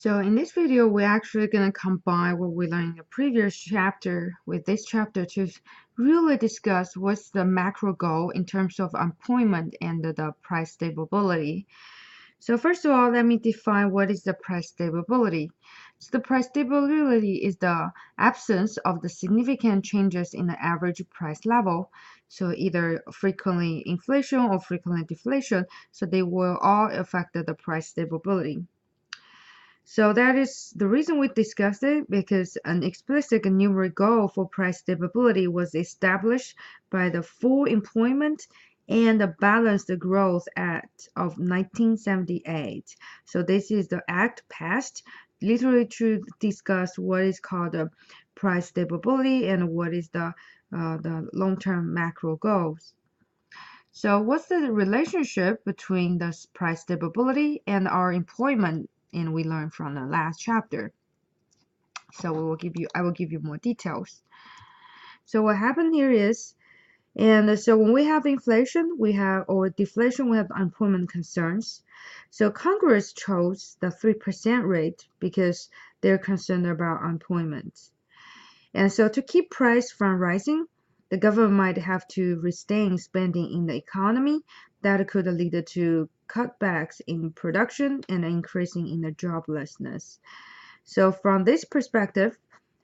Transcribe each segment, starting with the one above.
So in this video, we're actually going to combine what we learned in the previous chapter with this chapter to really discuss what's the macro goal in terms of employment and the price stability. So first of all, let me define what is the price stability. So the price stability is the absence of the significant changes in the average price level. So either frequently inflation or frequently deflation. So they will all affect the price stability. So that is the reason we discussed it, because an explicit numeric goal for price stability was established by the full employment and the balanced growth act of 1978. So this is the act passed literally to discuss what is called the price stability and what is the long-term macro goals. So what's the relationship between the price stability and our employment? And we learned from the last chapter. So I will give you more details. So what happened here is, and so when we have inflation, or deflation, we have unemployment concerns. So Congress chose the 3% rate because they're concerned about unemployment. And so to keep price from rising, the government might have to restrain spending in the economy. That could lead to cutbacks in production and increasing in the joblessness. So from this perspective,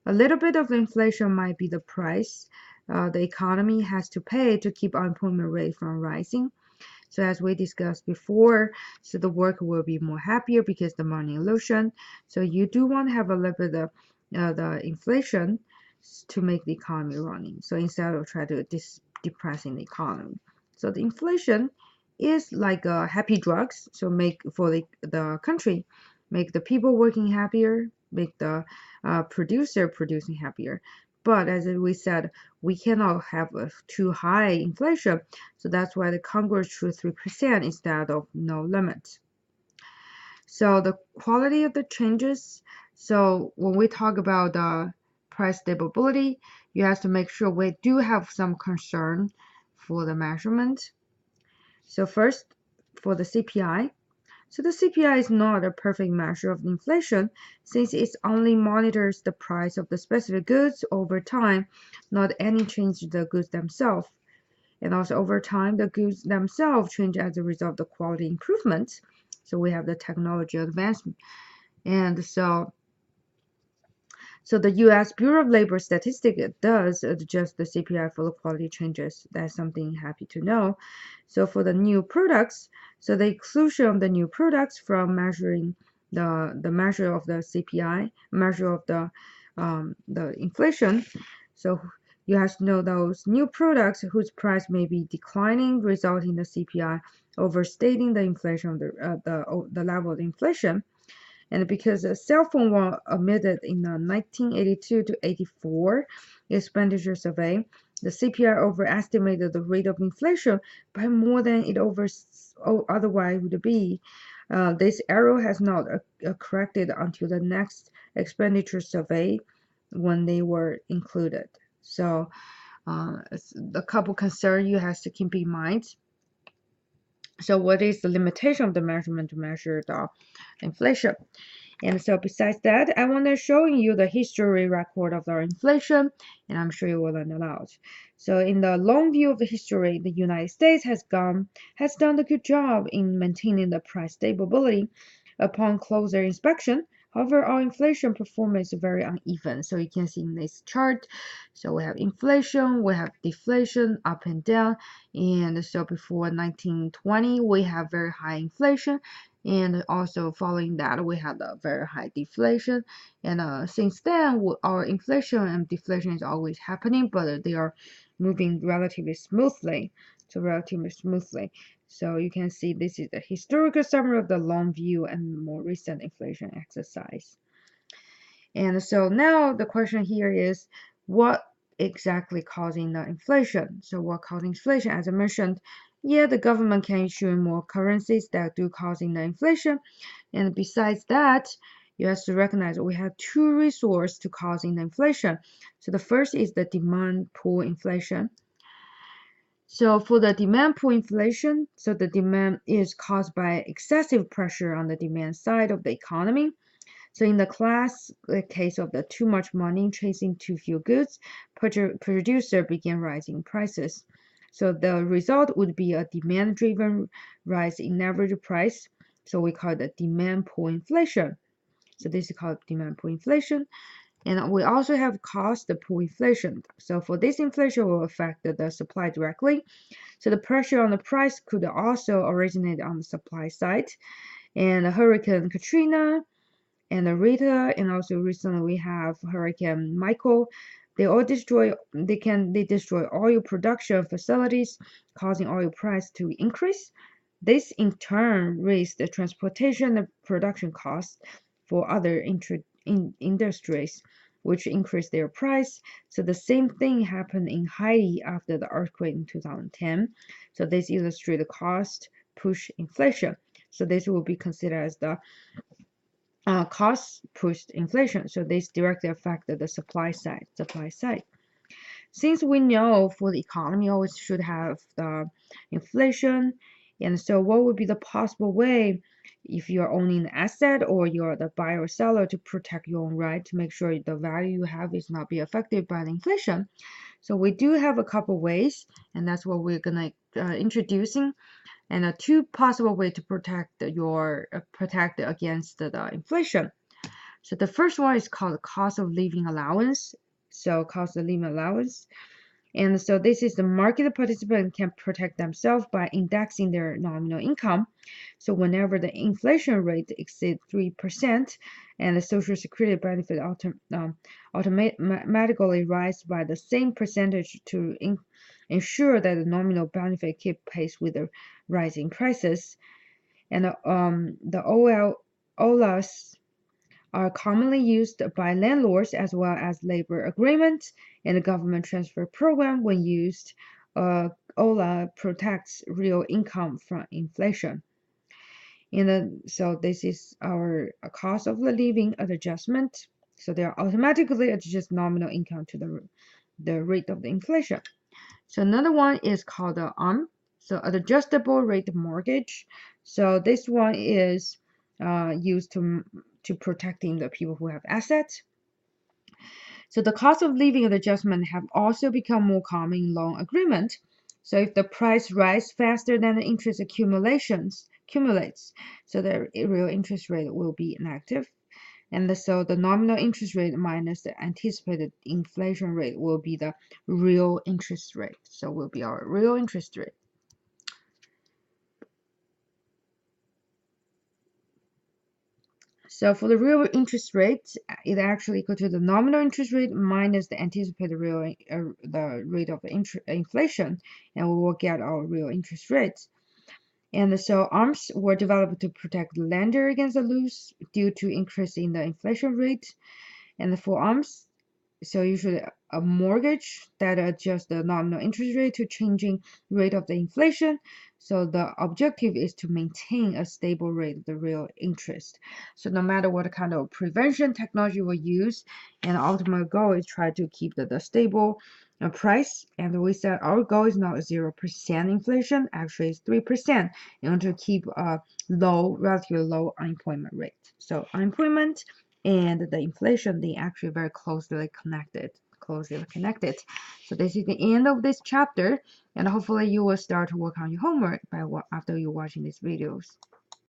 a little bit of inflation might be the price the economy has to pay to keep unemployment rate from rising. So as we discussed before, so the worker will be more happier because the money illusion. So you do want to have a little bit of the inflation to make the economy running. So instead of trying to depressing the economy. So the inflation is like happy drugs. So make for the country, make the people working happier, make the producer producing happier. But as we said, we cannot have a too high inflation. So that's why the Congress chose 3% instead of no limit. So the quality of the changes. So when we talk about the price stability, you have to make sure we do have some concern for the measurement. So first, for the CPI. So the CPI is not a perfect measure of inflation since it only monitors the price of the specific goods over time, not any change in the goods themselves. And also over time, the goods themselves change as a result of the quality improvements. So we have the technology advancement. And so the U.S. Bureau of Labor Statistics does adjust the CPI for the quality changes. That's something happy to know. So for the new products, so the exclusion of the new products from measuring the measure of the CPI, measure of the inflation. So you have to know those new products whose price may be declining, resulting in the CPI overstating the inflation of the level of inflation. And because a cell phone was omitted in the 1982 to 84 expenditure survey, the CPI overestimated the rate of inflation by more than it otherwise would be. This error has not corrected until the next expenditure survey when they were included. So a couple concerns you have to keep in mind. So what is the limitation of the measurement to measure the inflation? And so besides that, I want to show you the history record of our inflation, and I'm sure you will learn a lot. So in the long view of the history, the United States has done a good job in maintaining the price stability. Upon closer inspection, however, our inflation performance is very uneven. So you can see in this chart, so we have inflation, we have deflation, up and down. And so before 1920, we have very high inflation. And also following that, we had a very high deflation. And since then, our inflation and deflation is always happening, but they are moving relatively smoothly. So you can see this is the historical summary of the long view and more recent inflation exercise. And so now the question here is, what exactly causing the inflation? So what causing inflation? As I mentioned, yeah, the government can issue more currencies that do causing the inflation. And besides that, you have to recognize we have two resources to causing the inflation. So the first is the demand pull inflation. So for the demand pull inflation, so the demand is caused by excessive pressure on the demand side of the economy. So in the case of the too much money chasing too few goods, producer began rising prices. So the result would be a demand-driven rise in average price. So we call it demand pull inflation. So this is called demand pull inflation. And we also have cost pull inflation. So for this inflation will affect the supply directly. So the pressure on the price could also originate on the supply side. And Hurricane Katrina and Rita, and also recently we have Hurricane Michael. They destroy oil production facilities, causing oil price to increase. This in turn raised the transportation and production costs for other industries, which increased their price. So the same thing happened in Haiti after the earthquake in 2010. So this illustrates the cost push inflation. So this will be considered as the cost pushed inflation. So this directly affected the supply side. Since we know for the economy always should have the inflation, and so what would be the possible way if you're owning an asset or you're the buyer or seller to protect your own right to make sure the value you have is not be affected by the inflation? So we do have a couple ways, and that's what we're gonna introducing, and two possible way to protect against the inflation. So the first one is called cost of living allowance. So cost of living allowance. And so this is the market participant can protect themselves by indexing their nominal income. So whenever the inflation rate exceeds 3% and the Social Security benefit automatically rise by the same percentage to ensure that the nominal benefit keep pace with the rising prices. And the OLAs are commonly used by landlords as well as labor agreements and the government transfer program. When used, OLA protects real income from inflation. So this is our cost of the living adjustment. So they are automatically adjust nominal income to the rate of the inflation. So another one is called the ARM, so adjustable rate mortgage. So this one is used to protecting the people who have assets. So the cost of living adjustment have also become more common in loan agreement. So if the price rise faster than the interest accumulates, so the real interest rate will be inactive. And so the nominal interest rate minus the anticipated inflation rate will be the real interest rate. So will be our real interest rate. So for the real interest rate, it actually equal to the nominal interest rate minus the anticipated the rate of inflation, and we will get our real interest rates. And so ARMs were developed to protect the lender against the loss due to increase in the inflation rate. And for ARMs, so usually a mortgage that adjusts the nominal interest rate to changing rate of the inflation. So the objective is to maintain a stable rate of the real interest. So no matter what kind of prevention technology we use, and the ultimate goal is try to keep the stable price. And we said our goal is not 0% inflation, actually it's 3% in order to keep a relatively low unemployment rate. So unemployment and the inflation, they actually very closely connected. So this is the end of this chapter, and hopefully you will start to work on your homework after you watching these videos.